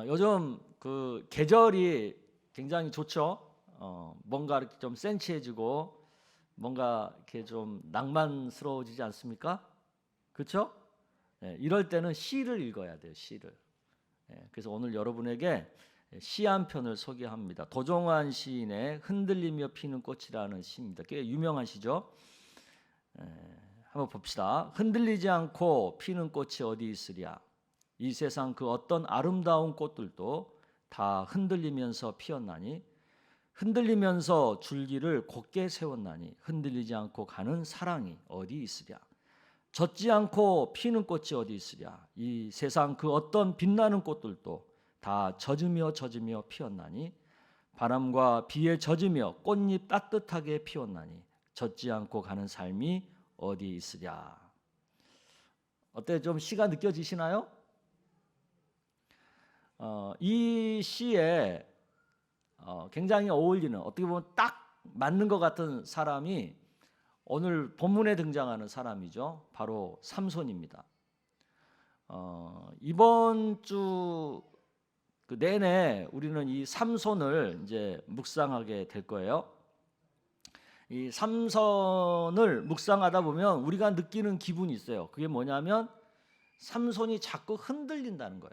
요즘 그 계절이 굉장히 좋죠. 뭔가 이렇게 좀 센치해지고 뭔가 이렇게 좀 낭만스러워지지 않습니까? 그렇죠? 이럴 때는 시를 읽어야 돼요. 시를. 그래서 오늘 여러분에게 시 한 편을 소개합니다. 도종환 시인의 흔들리며 피는 꽃이라는 시입니다. 꽤 유명한 시죠. 한번 봅시다. 흔들리지 않고 피는 꽃이 어디 있으랴. 이 세상 그 어떤 아름다운 꽃들도 다 흔들리면서 피었나니 흔들리면서 줄기를 곧게 세웠나니 흔들리지 않고 가는 사랑이 어디 있으랴. 젖지 않고 피는 꽃이 어디 있으랴. 이 세상 그 어떤 빛나는 꽃들도 다 젖으며 피었나니 바람과 비에 젖으며 꽃잎 따뜻하게 피웠나니 젖지 않고 가는 삶이 어디 있으랴. 어때? 좀 시가 느껴지시나요? 이 시에 굉장히 어울리는, 어떻게 보면 딱 맞는 것 같은 사람이 오늘 본문에 등장하는 사람이죠. 바로 삼손입니다. 이번 주 내내 우리는 이 삼손을 이제 묵상하게 될 거예요. 이 삼손을 묵상하다 보면 우리가 느끼는 기분이 있어요. 그게 뭐냐면 삼손이 자꾸 흔들린다는 거예요.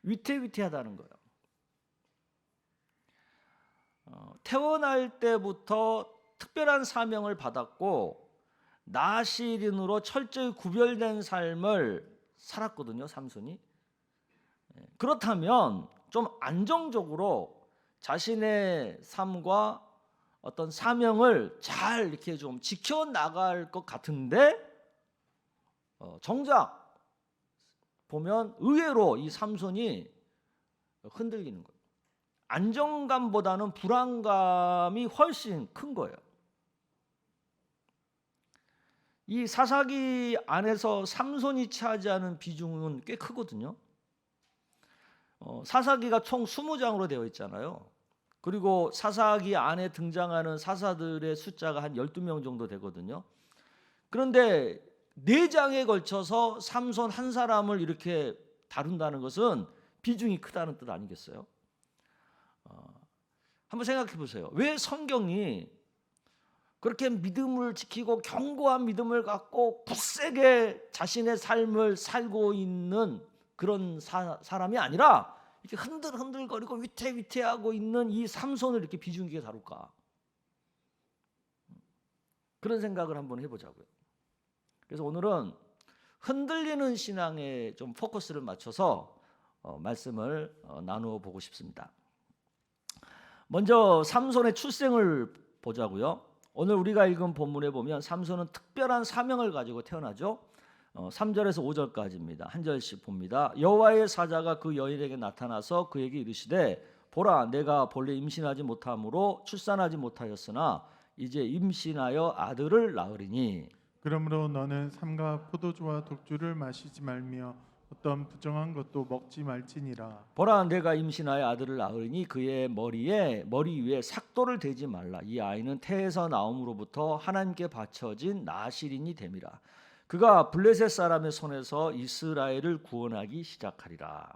위태위태하다는 거예요. 태어날 때부터 특별한 사명을 받았고 나시린으로 철저히 구별된 삶을 살았거든요. 삼손이. 그렇다면 좀 안정적으로 자신의 삶과 어떤 사명을 잘 이렇게 좀 지켜나갈 것 같은데 정작 보면 의외로 이 삼손이 흔들리는 거예요. 안정감보다는 불안감이 훨씬 큰 거예요. 이 사사기 안에서 삼손이 차지하는 비중은 꽤 크거든요. 사사기가 총 20장으로 되어 있잖아요. 그리고 사사기 안에 등장하는 사사들의 숫자가 한 12명 정도 되거든요. 그런데 4장에 걸쳐서 삼손 한 사람을 이렇게 다룬다는 것은 비중이 크다는 뜻 아니겠어요? 한번 생각해 보세요. 왜 성경이 그렇게 믿음을 지키고 견고한 믿음을 갖고 굳세게 자신의 삶을 살고 있는 그런 사람이 아니라 이렇게 흔들흔들거리고 위태위태하고 있는 이 삼손을 이렇게 비중 있게 다룰까? 그런 생각을 한번 해보자고요. 그래서 오늘은 흔들리는 신앙에 좀 포커스를 맞춰서 말씀을 나누어 보고 싶습니다. 먼저 삼손의 출생을 보자고요. 오늘 우리가 읽은 본문에 보면 삼손은 특별한 사명을 가지고 태어나죠. 3절에서 5절까지입니다. 한 절씩 봅니다. 여호와의 사자가 그 여인에게 나타나서 그에게 이르시되 보라 내가 본래 임신하지 못함으로 출산하지 못하였으나 이제 임신하여 아들을 낳으리니 그러므로 너는 삼가 포도주와 독주를 마시지 말며 어떤 부정한 것도 먹지 말지니라. 보라 내가 임신하여 아들을 낳으리니 그의 머리 위에 삭도를 대지 말라. 이 아이는 태에서 나옴으로부터 하나님께 바쳐진 나시린이 됨이라. 그가 블레셋 사람의 손에서 이스라엘을 구원하기 시작하리라.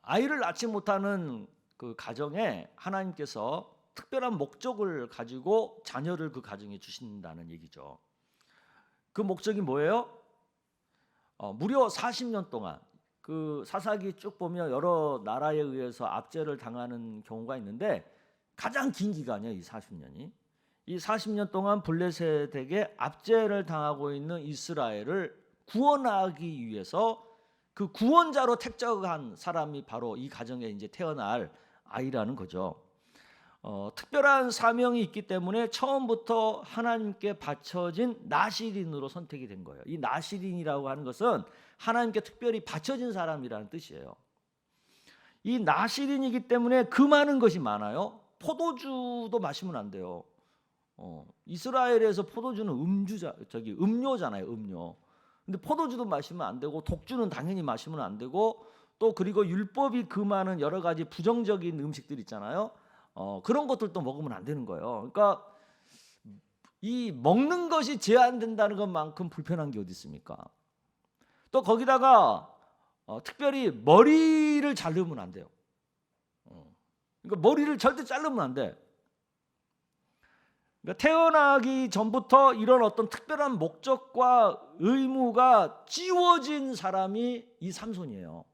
아이를 낳지 못하는 그 가정에 하나님께서 특별한 목적을 가지고 자녀를 그 가정에 주신다는 얘기죠. 그 목적이 뭐예요? 무려 40년 동안 그 사사기 쭉 보면 여러 나라에 의해서 압제를 당하는 경우가 있는데 가장 긴 기간이에요. 이 40년이. 이 40년 동안 블레셋에게 압제를 당하고 있는 이스라엘을 구원하기 위해서 그 구원자로 택정한 사람이 바로 이 가정에 이제 태어날 아이라는 거죠. 특별한 사명이 있기 때문에 처음부터 하나님께 바쳐진 나시린으로 선택이 된 거예요. 이 나시린이라고 하는 것은 하나님께 특별히 바쳐진 사람이라는 뜻이에요. 이 나시린이기 때문에 그 많은 것이 많아요. 포도주도 마시면 안 돼요. 이스라엘에서 포도주는 음료잖아요, 음료. 근데 포도주도 마시면 안 되고 독주는 당연히 마시면 안 되고 또 그리고 율법이 그 많은 여러 가지 부정적인 음식들 있잖아요. 그런 것들도 먹으면 안 되는 거예요. 그러니까 이 먹는 것이 제한된다는 것만큼 불편한 게 어디 있습니까? 또 거기다가 특별히 머리를 자르면 안 돼요. 그러니까 머리를 절대 자르면 안 돼. 그러니까 태어나기 전부터 이런 어떤 특별한 목적과 의무가 지워진 사람이 이 삼손이에요.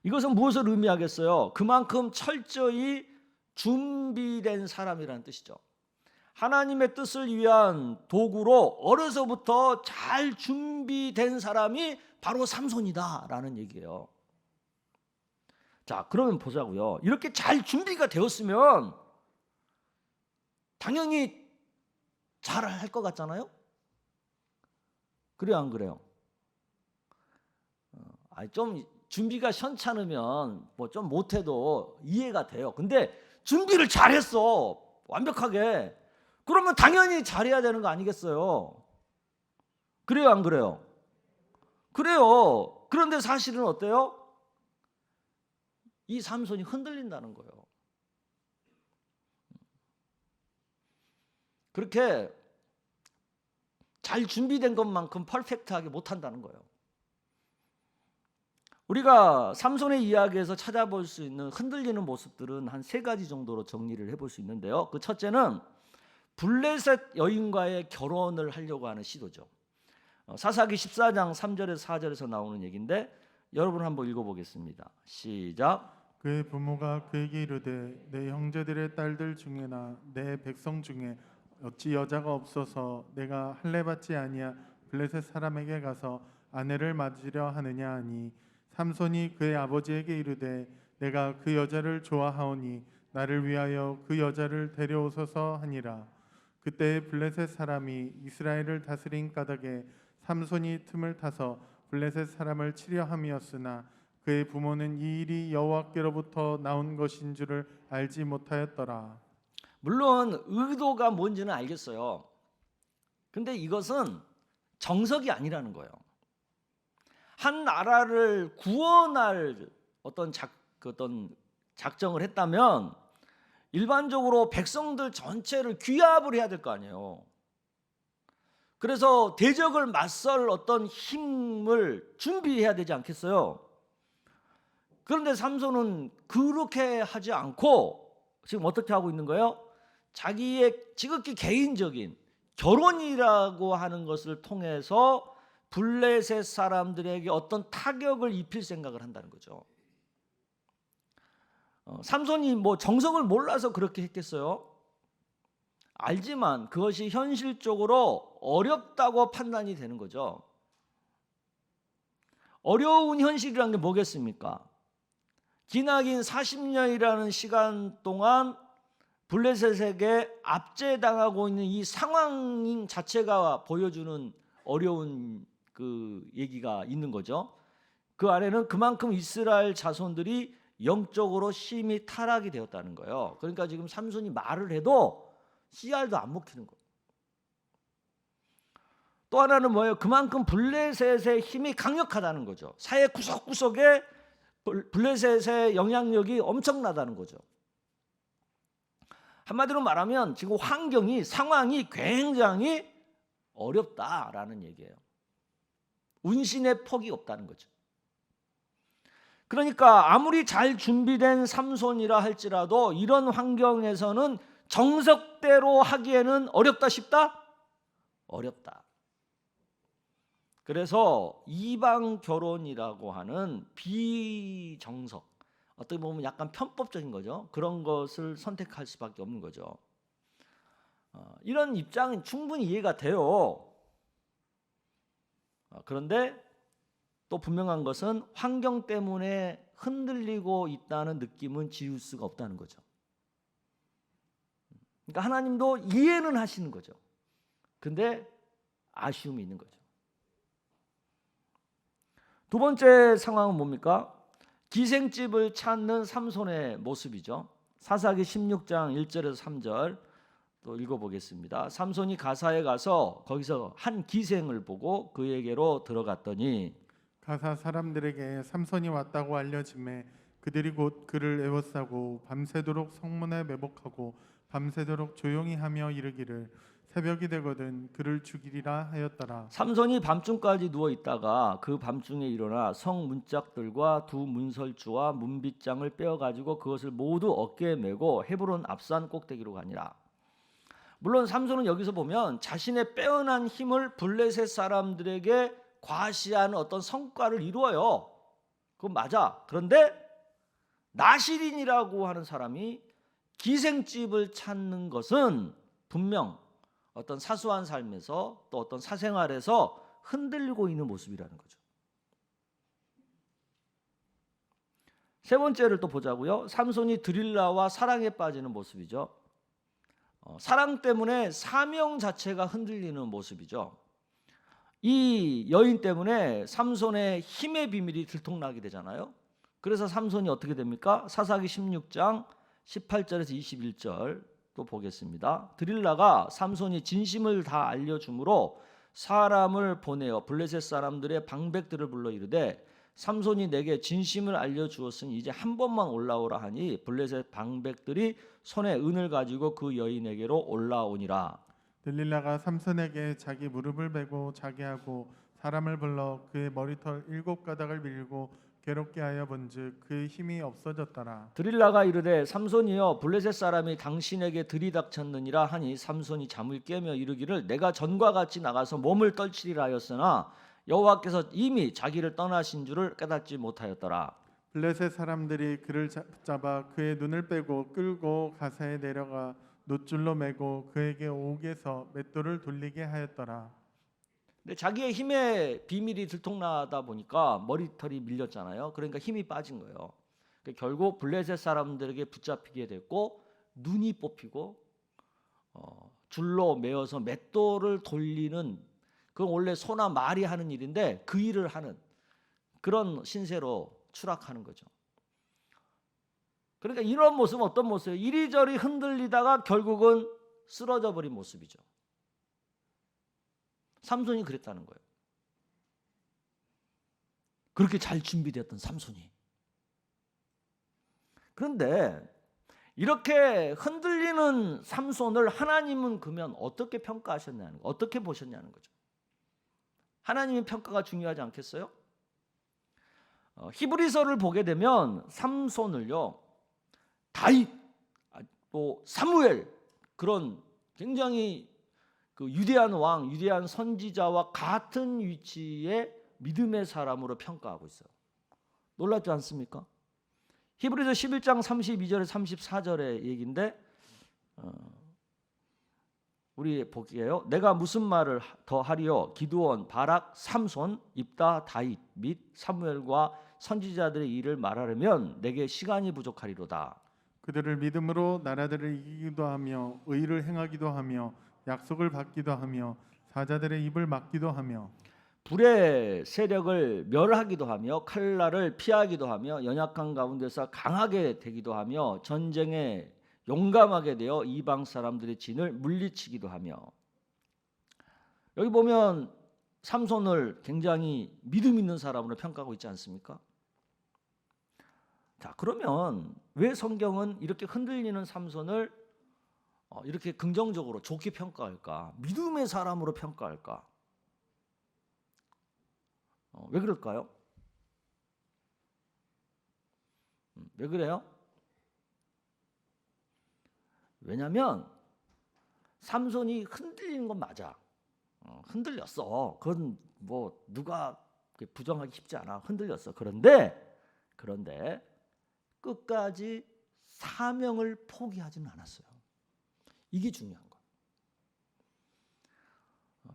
이것은 무엇을 의미하겠어요? 그만큼 철저히 준비된 사람이라는 뜻이죠. 하나님의 뜻을 위한 도구로 어려서부터 잘 준비된 사람이 바로 삼손이다라는 얘기예요. 자, 그러면 보자고요. 이렇게 잘 준비가 되었으면 당연히 잘 할 것 같잖아요. 그래요, 안 그래요? 좀 준비가 현찮으면 뭐 좀 못해도 이해가 돼요. 근데 준비를 잘했어, 완벽하게. 그러면 당연히 잘해야 되는 거 아니겠어요? 그래요, 안 그래요? 그래요. 그런데 사실은 어때요? 이 삼손이 흔들린다는 거예요. 그렇게 잘 준비된 것만큼 퍼펙트하게 못한다는 거예요. 우리가 삼손의 이야기에서 찾아볼 수 있는 흔들리는 모습들은 한 3가지 정도로 정리를 해볼 수 있는데요. 그 첫째는 블레셋 여인과의 결혼을 하려고 하는 시도죠. 사사기 14장 3절에서 4절에서 나오는 얘기인데 여러분 한번 읽어보겠습니다. 시작. 그의 부모가 그에게 이르되 내 형제들의 딸들 중에나 내 백성 중에 어찌 여자가 없어서 내가 할례 받지 아니하 블레셋 사람에게 가서 아내를 맞으려 하느냐 하니 삼손이 그의 아버지에게 이르되 내가 그 여자를 좋아하오니 나를 위하여 그 여자를 데려오소서 하니라. 그때 블레셋 사람이 이스라엘을 다스린 까닭에 삼손이 틈을 타서 블레셋 사람을 치려 함이었으나 그의 부모는 이 일이 여호와께로부터 나온 것인 줄을 알지 못하였더라. 물론 의도가 뭔지는 알겠어요. 근데 이것은 정석이 아니라는 거예요. 한 나라를 구원할 어떤 작정을 했다면 일반적으로 백성들 전체를 귀합을 해야 될 거 아니에요. 그래서 대적을 맞설 어떤 힘을 준비해야 되지 않겠어요? 그런데 삼손은 그렇게 하지 않고 지금 어떻게 하고 있는 거예요? 자기의 지극히 개인적인 결혼이라고 하는 것을 통해서 블레셋 사람들에게 어떤 타격을 입힐 생각을 한다는 거죠. 삼손이 뭐 정석을 몰라서 그렇게 했겠어요? 알지만 그것이 현실적으로 어렵다고 판단이 되는 거죠. 어려운 현실이라는 게 뭐겠습니까? 기나긴 40년이라는 시간 동안 블레셋에게 압제당하고 있는 이 상황 자체가 보여주는 어려운 그 얘기가 있는 거죠. 그 안에는 그만큼 이스라엘 자손들이 영적으로 심히 타락이 되었다는 거예요. 그러니까 지금 삼손이 말을 해도 씨알도 안 먹히는 거예요. 또 하나는 뭐예요? 그만큼 블레셋의 힘이 강력하다는 거죠. 사회 구석구석에 블레셋의 영향력이 엄청나다는 거죠. 한마디로 말하면 지금 상황이 굉장히 어렵다라는 얘기예요. 운신의 폭이 없다는 거죠. 그러니까 아무리 잘 준비된 삼손이라 할지라도 이런 환경에서는 정석대로 하기에는 어렵다 싶다? 어렵다. 그래서 이방 결혼이라고 하는 비정석, 어떻게 보면 약간 편법적인 거죠. 그런 것을 선택할 수밖에 없는 거죠. 이런 입장은 충분히 이해가 돼요. 그런데 또 분명한 것은 환경 때문에 흔들리고 있다는 느낌은 지울 수가 없다는 거죠. 그러니까 하나님도 이해는 하시는 거죠. 근데 아쉬움이 있는 거죠. 두 번째 상황은 뭡니까? 기생집을 찾는 삼손의 모습이죠. 사사기 16장 1절에서 3절 또 읽어보겠습니다. 삼손이 가사에 가서 거기서 한 기생을 보고 그에게로 들어갔더니 가사 사람들에게 삼손이 왔다고 알려짐에 그들이 곧 그를 에워싸고 밤새도록 성문에 매복하고 밤새도록 조용히 하며 이르기를 새벽이 되거든 그를 죽이리라 하였더라. 삼손이 밤중까지 누워 있다가 그 밤중에 일어나 성 문짝들과 두 문설주와 문빗장을 빼어 가지고 그것을 모두 어깨에 메고 헤브론 앞산 꼭대기로 가니라. 물론 삼손은 여기서 보면 자신의 빼어난 힘을 블레셋 사람들에게 과시하는 어떤 성과를 이루어요. 그건 맞아. 그런데 나시린이라고 하는 사람이 기생집을 찾는 것은 분명 어떤 사소한 삶에서 또 어떤 사생활에서 흔들리고 있는 모습이라는 거죠. 세 번째를 또 보자고요. 삼손이 드릴라와 사랑에 빠지는 모습이죠. 사랑 때문에 사명 자체가 흔들리는 모습이죠. 이 여인 때문에 삼손의 힘의 비밀이 들통나게 되잖아요. 그래서 삼손이 어떻게 됩니까? 사사기 16장 18절에서 21절 또 보겠습니다. 드릴라가 삼손이 진심을 다 알려주므로 사람을 보내어 블레셋 사람들의 방백들을 불러 이르되 삼손이 내게 진심을 알려주었으니 이제 한 번만 올라오라 하니 블레셋 방백들이 손에 은을 가지고 그 여인에게로 올라오니라. 들릴라가 삼손에게 자기 무릎을 베고 자게 하고 사람을 불러 그의 머리털 7가닥을 밀고 괴롭게 하여 본즉 그의 힘이 없어졌더라. 드릴라가 이르되 삼손이여 블레셋 사람이 당신에게 들이닥쳤느니라 하니 삼손이 잠을 깨며 이르기를 내가 전과 같이 나가서 몸을 떨치리라 하였으나 여호와께서 이미 자기를 떠나신 줄을 깨닫지 못하였더라. 블레셋 사람들이 그를 잡아 그의 눈을 빼고 끌고 가사에 내려가 놋줄로 매고 그에게 옥에서 맷돌을 돌리게 하였더라. 근데 자기의 힘의 비밀이 들통나다 보니까 머리털이 밀렸잖아요. 그러니까 힘이 빠진 거예요. 그러니까 결국 블레셋 사람들에게 붙잡히게 됐고 눈이 뽑히고 줄로 매어서 맷돌을 돌리는, 그건 원래 소나 말이 하는 일인데 그 일을 하는 그런 신세로 추락하는 거죠. 그러니까 이런 모습은 어떤 모습이에요? 이리저리 흔들리다가 결국은 쓰러져 버린 모습이죠. 삼손이 그랬다는 거예요. 그렇게 잘 준비되었던 삼손이. 그런데 이렇게 흔들리는 삼손을 하나님은 그러면 어떻게 평가하셨냐는 거예요. 어떻게 보셨냐는 거죠. 하나님의 평가가 중요하지 않겠어요? 히브리서를 보게 되면 삼손을요, 다윗, 또 사무엘, 그런 굉장히 그 위대한 왕, 위대한 선지자와 같은 위치의 믿음의 사람으로 평가하고 있어요. 놀랍지 않습니까? 히브리서 11장 32절에 34절의 얘기인데 우리 보기에요. 내가 무슨 말을 더 하리요? 기드온, 바락, 삼손, 입다, 다윗 및 사무엘과 선지자들의 일을 말하려면 내게 시간이 부족하리로다. 그들을 믿음으로 나라들을 이기기도 하며 의를 행하기도 하며 약속을 받기도 하며 사자들의 입을 막기도 하며 불의 세력을 멸하기도 하며 칼날을 피하기도 하며 연약한 가운데서 강하게 되기도 하며 전쟁에 용감하게 되어 이방 사람들의 진을 물리치기도 하며. 여기 보면 삼손을 굉장히 믿음 있는 사람으로 평가하고 있지 않습니까? 자, 그러면 왜 성경은 이렇게 흔들리는 삼손을 이렇게 긍정적으로 좋게 평가할까? 믿음의 사람으로 평가할까? 왜 그럴까요? 왜 그래요? 왜냐하면 삼손이 흔들리는 건 맞아. 흔들렸어. 그건 뭐 누가 부정하기 쉽지 않아. 흔들렸어. 그런데 끝까지 사명을 포기하지는 않았어요. 이게 중요한 거예요.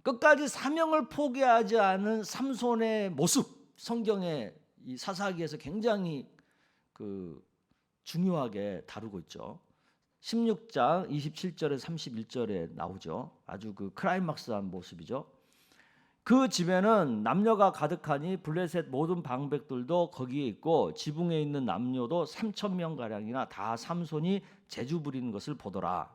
끝까지 사명을 포기하지 않은 삼손의 모습, 성경의 이 사사기에서 굉장히 중요하게 다루고 있죠. 16장 27절에 31절에 나오죠. 아주 클라이막스한 모습이죠. 그 집에는 남녀가 가득하니 블레셋 모든 방백들도 거기에 있고 지붕에 있는 남녀도 3,000명 가량이나 다 삼손이 재주 부리는 것을 보더라.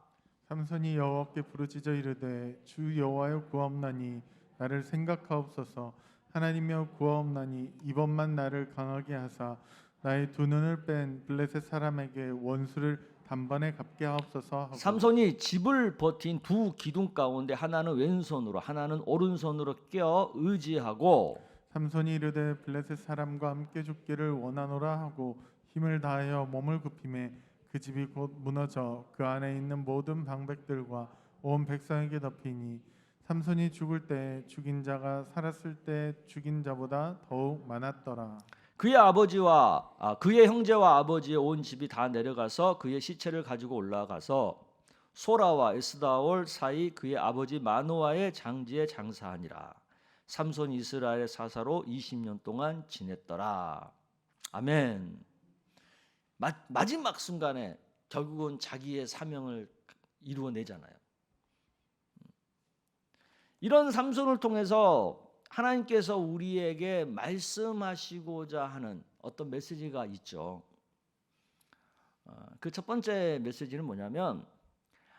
삼손이 여호와께 부르짖어 이르되 주 여호와여 구하옵나니 나를 생각하옵소서. 하나님여 구하옵나니 이번만 나를 강하게 하사 나의 두 눈을 뺀 블레셋 사람에게 원수를 단번에 갚게 하옵소서 하고 삼손이 집을 버틴 두 기둥 가운데 하나는 왼손으로 하나는 오른손으로 껴 의지하고 삼손이 이르되 블레셋 사람과 함께 죽기를 원하노라 하고 힘을 다하여 몸을 굽히매 그 집이 곧 무너져 그 안에 있는 모든 방백들과 온 백성에게 덮이니 삼손이 죽을 때 죽인 자가 살았을 때 죽인 자보다 더욱 많았더라. 그의 형제와 아버지의 온 집이 다 내려가서 그의 시체를 가지고 올라가서 소라와 에스다올 사이 그의 아버지 마노아의 장지에 장사하니라. 삼손 이스라엘의 사사로 20년 동안 지냈더라. 아멘. 마지막 순간에 결국은 자기의 사명을 이루어내잖아요. 이런 삼손을 통해서 하나님께서 우리에게 말씀하시고자 하는 어떤 메시지가 있죠. 그 첫 번째 메시지는 뭐냐면,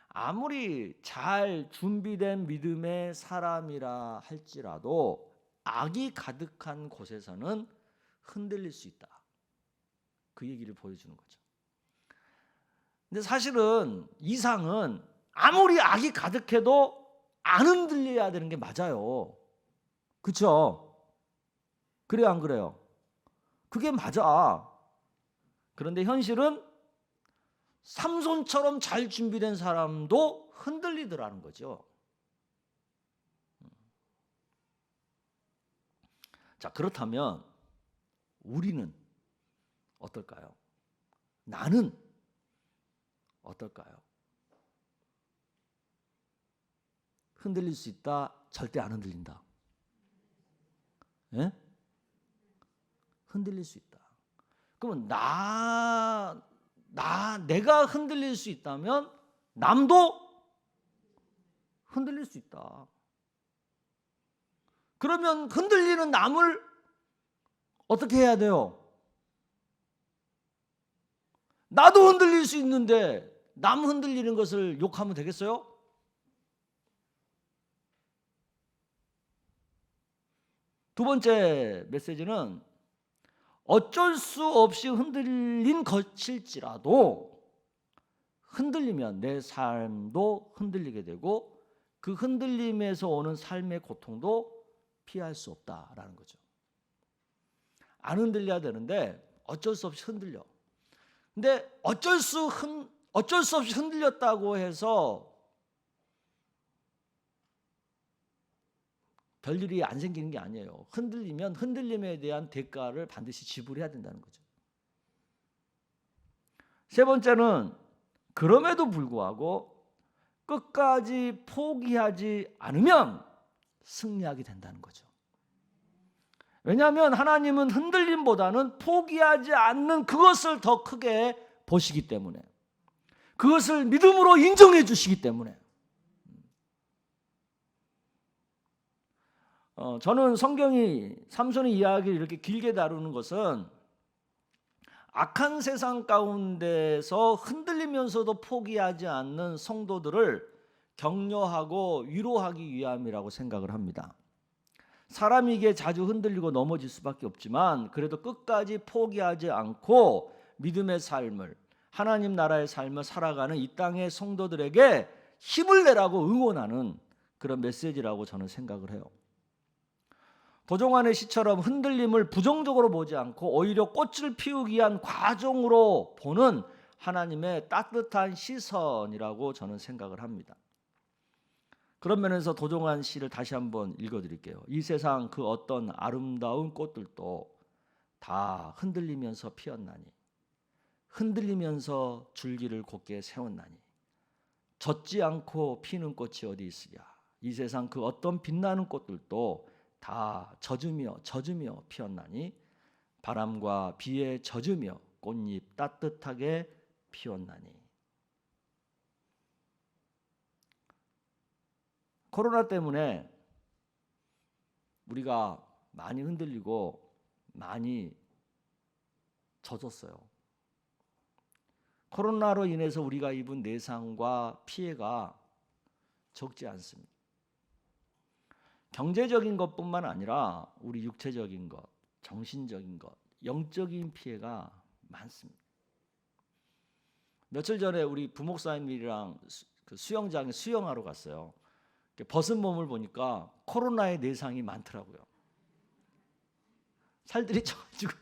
아무리 잘 준비된 믿음의 사람이라 할지라도 악이 가득한 곳에서는 흔들릴 수 있다. 그 얘기를 보여주는 거죠. 근데 사실은 이상은 아무리 악이 가득해도 안 흔들려야 되는 게 맞아요. 그렇죠? 그래요, 안 그래요? 그게 맞아. 그런데 현실은 삼손처럼 잘 준비된 사람도 흔들리더라는 거죠. 자, 그렇다면 우리는 어떨까요? 나는 어떨까요? 흔들릴 수 있다, 절대 안 흔들린다. 예? 흔들릴 수 있다. 그러면 내가 흔들릴 수 있다면 남도 흔들릴 수 있다. 그러면 흔들리는 남을 어떻게 해야 돼요? 나도 흔들릴 수 있는데 남 흔들리는 것을 욕하면 되겠어요? 두 번째 메시지는 어쩔 수 없이 흔들린 것일지라도 흔들리면 내 삶도 흔들리게 되고 그 흔들림에서 오는 삶의 고통도 피할 수 없다라는 거죠. 안 흔들려야 되는데 어쩔 수 없이 흔들려. 근데 어쩔 수 없이 흔들렸다고 해서 별일이 안 생기는 게 아니에요. 흔들리면 흔들림에 대한 대가를 반드시 지불해야 된다는 거죠. 세 번째는 그럼에도 불구하고 끝까지 포기하지 않으면 승리하게 된다는 거죠. 왜냐하면 하나님은 흔들림보다는 포기하지 않는 그것을 더 크게 보시기 때문에, 그것을 믿음으로 인정해 주시기 때문에. 저는 성경이 삼손의 이야기를 이렇게 길게 다루는 것은 악한 세상 가운데서 흔들리면서도 포기하지 않는 성도들을 격려하고 위로하기 위함이라고 생각을 합니다. 사람에게 자주 흔들리고 넘어질 수밖에 없지만 그래도 끝까지 포기하지 않고 믿음의 삶을, 하나님 나라의 삶을 살아가는 이 땅의 성도들에게 힘을 내라고 응원하는 그런 메시지라고 저는 생각을 해요. 도종환의 시처럼 흔들림을 부정적으로 보지 않고 오히려 꽃을 피우기 위한 과정으로 보는 하나님의 따뜻한 시선이라고 저는 생각을 합니다. 그런 면에서 도종환 시를 다시 한번 읽어드릴게요. 이 세상 그 어떤 아름다운 꽃들도 다 흔들리면서 피었나니, 흔들리면서 줄기를 곧게 세웠나니, 젖지 않고 피는 꽃이 어디 있으랴. 이 세상 그 어떤 빛나는 꽃들도 다 젖으며 피었나니, 바람과 비에 젖으며 꽃잎 따뜻하게 피었나니. 코로나 때문에 우리가 많이 흔들리고 많이 젖었어요. 코로나로 인해서 우리가 입은 내상과 피해가 적지 않습니다. 경제적인 것뿐만 아니라 우리 육체적인 것, 정신적인 것, 영적인 피해가 많습니다. 며칠 전에 우리 부목사님이랑 그 수영장에 수영하러 갔어요. 벗은 몸을 보니까 코로나의 내상이 많더라고요. 살들이 쪄가지고.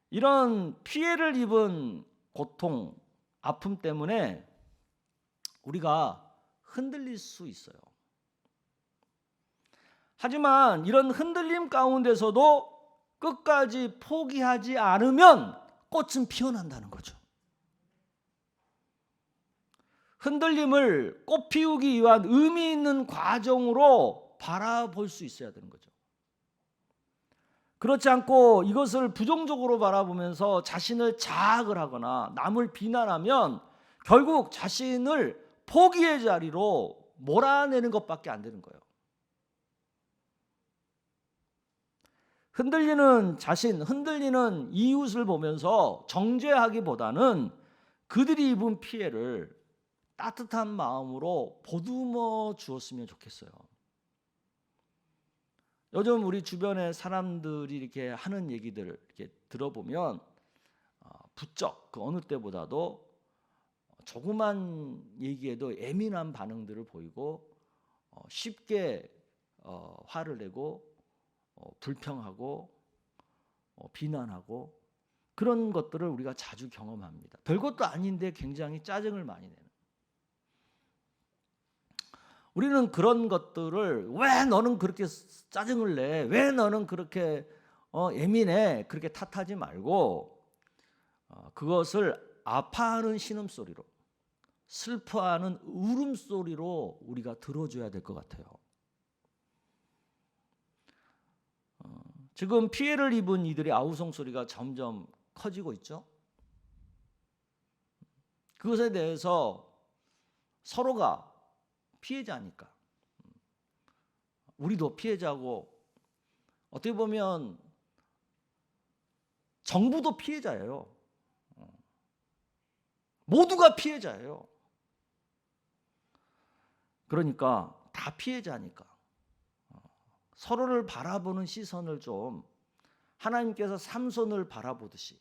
이런 피해를 입은 고통, 아픔 때문에 우리가 흔들릴 수 있어요. 하지만 이런 흔들림 가운데서도 끝까지 포기하지 않으면 꽃은 피어난다는 거죠. 흔들림을 꽃 피우기 위한 의미 있는 과정으로 바라볼 수 있어야 되는 거죠. 그렇지 않고 이것을 부정적으로 바라보면서 자신을 자학을 하거나 남을 비난하면 결국 자신을 포기의 자리로 몰아내는 것밖에 안 되는 거예요. 흔들리는 자신, 흔들리는 이웃을 보면서 정죄하기보다는 그들이 입은 피해를 따뜻한 마음으로 보듬어 주었으면 좋겠어요. 요즘 우리 주변의 사람들이 이렇게 하는 얘기들을 이렇게 들어보면 부쩍 그 어느 때보다도 조그만 얘기에도 예민한 반응들을 보이고 쉽게 화를 내고 불평하고 비난하고 그런 것들을 우리가 자주 경험합니다. 별것도 아닌데 굉장히 짜증을 많이 내는. 우리는 그런 것들을 왜 너는 그렇게 짜증을 내? 왜 너는 그렇게 예민해? 그렇게 탓하지 말고 그것을 아파하는 신음소리로 슬퍼하는 울음소리로 우리가 들어줘야 될 것 같아요. 지금 피해를 입은 이들의 아우성 소리가 점점 커지고 있죠. 그것에 대해서 서로가 피해자니까 우리도 피해자고 어떻게 보면 정부도 피해자예요. 모두가 피해자예요. 그러니까 다 피해자니까 서로를 바라보는 시선을 좀 하나님께서 삼손을 바라보듯이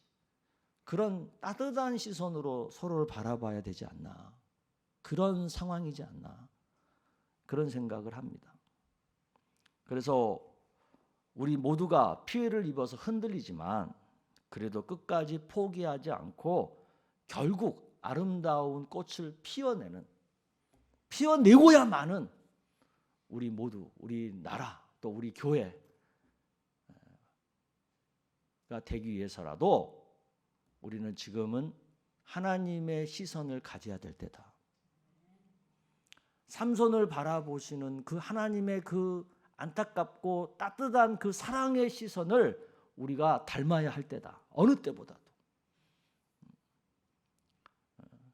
그런 따뜻한 시선으로 서로를 바라봐야 되지 않나. 그런 상황이지 않나. 그런 생각을 합니다. 그래서 우리 모두가 피해를 입어서 흔들리지만 그래도 끝까지 포기하지 않고 결국 아름다운 꽃을 피워내고야만은 우리 모두, 우리 나라 또 우리 교회가 되기 위해서라도 우리는 지금은 하나님의 시선을 가져야 될 때다. 삼손을 바라보시는 그 하나님의 그 안타깝고 따뜻한 그 사랑의 시선을 우리가 닮아야 할 때다. 어느 때보다도.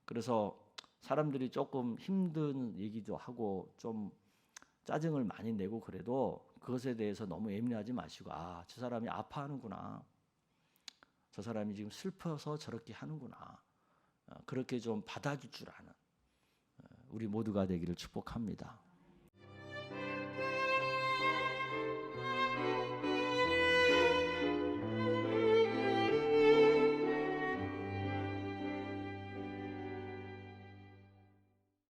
그래서 사람들이 조금 힘든 얘기도 하고 좀 짜증을 많이 내고 그래도 그것에 대해서 너무 예민하지 마시고 저 사람이 아파하는구나. 저 사람이 지금 슬퍼서 저렇게 하는구나. 그렇게 좀 받아줄 줄 아는 우리 모두가 되기를 축복합니다.